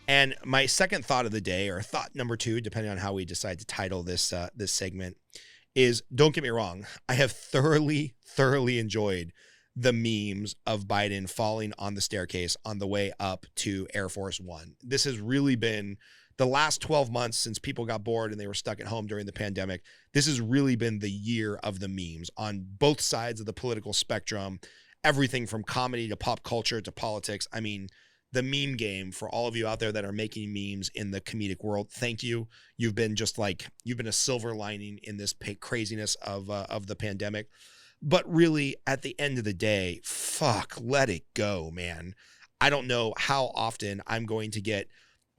And my second thought of the day, or thought number two, depending on how we decide to title this this segment, is, don't get me wrong, I have thoroughly enjoyed the memes of Biden falling on the staircase on the way up to Air Force One. This has really been the last 12 months since people got bored and they were stuck at home during the pandemic. This has really been the year of the memes on both sides of the political spectrum, everything from comedy to pop culture to politics. I mean, the meme game, for all of you out there that are making memes in the comedic world, thank you. You've been a silver lining in this craziness of the pandemic. But really, at the end of the day, fuck, let it go, man. I don't know how often I'm going to get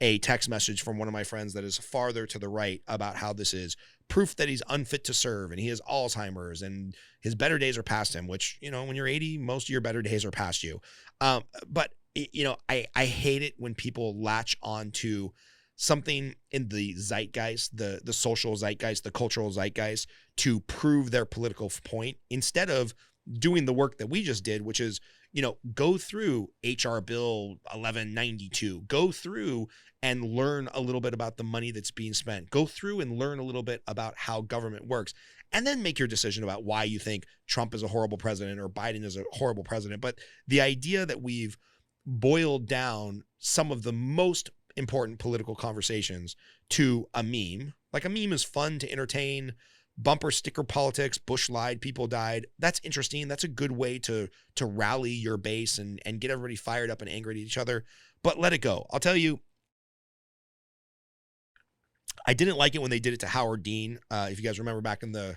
a text message from one of my friends that is farther to the right about how this is proof that he's unfit to serve and he has Alzheimer's and his better days are past him, which, you know, when you're 80, most of your better days are past you. But you know, I hate it when people latch on to something in the zeitgeist, the social zeitgeist, the cultural zeitgeist, to prove their political point, instead of doing the work that we just did, which is, you know, go through HR Bill 1192, go through and learn a little bit about the money that's being spent, go through and learn a little bit about how government works, and then make your decision about why you think Trump is a horrible president or Biden is a horrible president. But the idea that we've boiled down some of the most important political conversations to a meme, like a meme is fun to entertain, bumper sticker politics, Bush lied, people died. That's interesting. That's a good way to rally your base and get everybody fired up and angry at each other, but let it go. I'll tell you, I didn't like it when they did it to Howard Dean. If you guys remember back in the,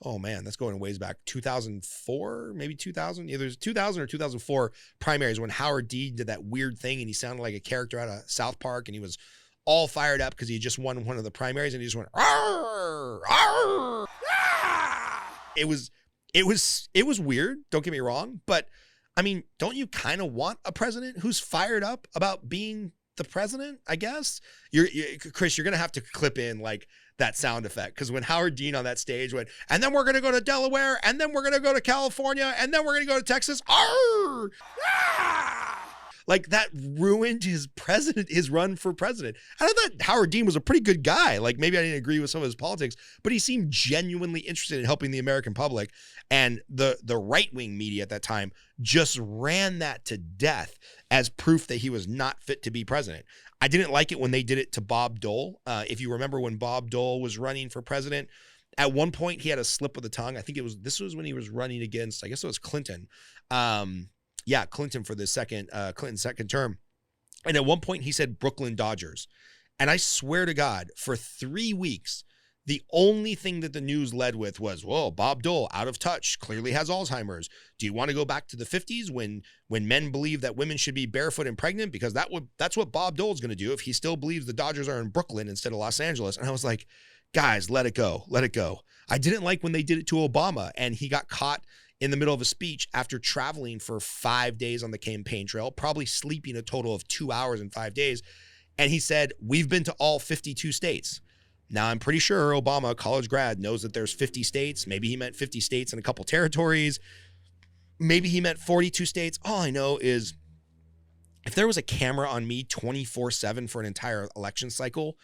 oh man, that's going ways back, 2004, maybe 2000, either 2000 or 2004 primaries, when Howard Dean did that weird thing and he sounded like a character out of South Park and he was all fired up because he just won one of the primaries and he just went, "Arr, arr, ah!" It was weird. Don't get me wrong. But I mean, don't you kind of want a president who's fired up about being the president? I guess Chris, you're going to have to clip in like that sound effect. Cause when Howard Dean on that stage went, and then we're going to go to Delaware, and then we're going to go to California, and then we're going to go to Texas. Arr, ah! Like that ruined his run for president. And I thought Howard Dean was a pretty good guy. Like maybe I didn't agree with some of his politics, but he seemed genuinely interested in helping the American public. And the right-wing media at that time just ran that to death as proof that he was not fit to be president. I didn't like it when they did it to Bob Dole. If you remember when Bob Dole was running for president, at one point he had a slip of the tongue. I think this was when he was running against, I guess it was Clinton. Clinton for the Clinton's second term. And at one point he said Brooklyn Dodgers. And I swear to God, for 3 weeks, the only thing that the news led with was, whoa, Bob Dole, out of touch, clearly has Alzheimer's. Do you want to go back to the 50s when men believe that women should be barefoot and pregnant? Because that's what Bob Dole's going to do if he still believes the Dodgers are in Brooklyn instead of Los Angeles. And I was like, guys, let it go. Let it go. I didn't like when they did it to Obama and he got caught in the middle of a speech after traveling for 5 days on the campaign trail, probably sleeping a total of 2 hours in 5 days. And he said, we've been to all 52 states. Now, I'm pretty sure Obama, a college grad, knows that there's 50 states. Maybe he meant 50 states and a couple territories. Maybe he meant 42 states. All I know is if there was a camera on me 24/7 for an entire election cycle,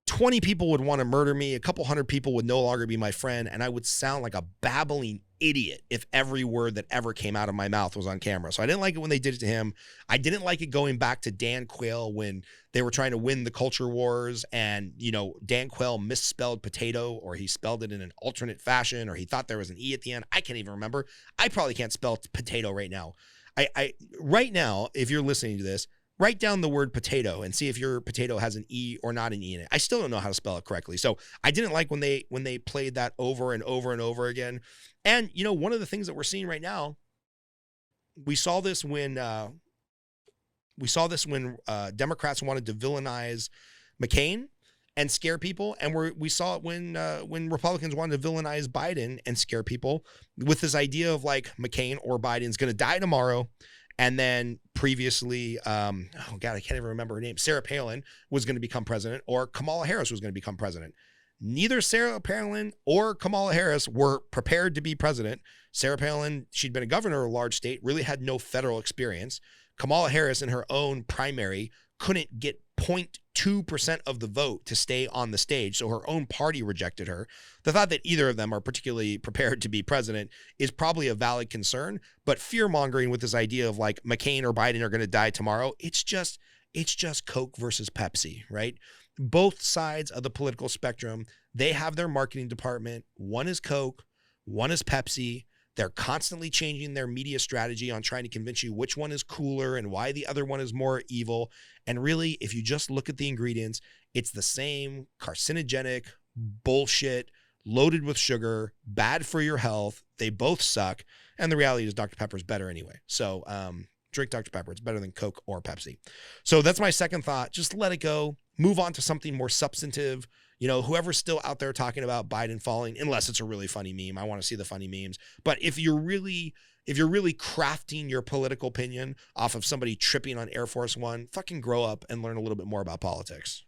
20 people would want to murder me. A couple hundred people would no longer be my friend. And I would sound like a babbling idiot if every word that ever came out of my mouth was on camera. So I didn't like it when they did it to him. I didn't like it going back to Dan Quayle when they were trying to win the culture wars and, you know, Dan Quayle misspelled potato, or he spelled it in an alternate fashion, or he thought there was an E at the end. I can't even remember. I probably can't spell potato right now. Right now, if you're listening to this, write down the word potato and see if your potato has an E or not an E in it. I still don't know how to spell it correctly. So I didn't like when they played that over and over and over again. And, you know, one of the things that we're seeing right now, we saw this when Democrats wanted to villainize McCain and scare people. And we saw it when Republicans wanted to villainize Biden and scare people with this idea of like McCain or Biden's going to die tomorrow. And then previously, oh God, I can't even remember her name. Sarah Palin was going to become president, or Kamala Harris was going to become president. Neither Sarah Palin or Kamala Harris were prepared to be president. Sarah Palin, she'd been a governor of a large state, really had no federal experience. Kamala Harris in her own primary couldn't get 0.2% of the vote to stay on the stage, so her own party rejected her. The thought that either of them are particularly prepared to be president is probably a valid concern, but fear-mongering with this idea of like McCain or Biden are going to die tomorrow, it's just Coke versus Pepsi, right? Both sides of the political spectrum, they have their marketing department. One is Coke, one is Pepsi. They're constantly changing their media strategy on trying to convince you which one is cooler and why the other one is more evil. And really, if you just look at the ingredients, it's the same carcinogenic bullshit, loaded with sugar, bad for your health. They both suck. And the reality is Dr. Pepper is better anyway. So drink Dr. Pepper. It's better than Coke or Pepsi. So that's my second thought. Just let it go. Move on to something more substantive. You know, whoever's still out there talking about Biden falling, unless it's a really funny meme, I want to see the funny memes. But if you're really crafting your political opinion off of somebody tripping on Air Force One, fucking grow up and learn a little bit more about politics.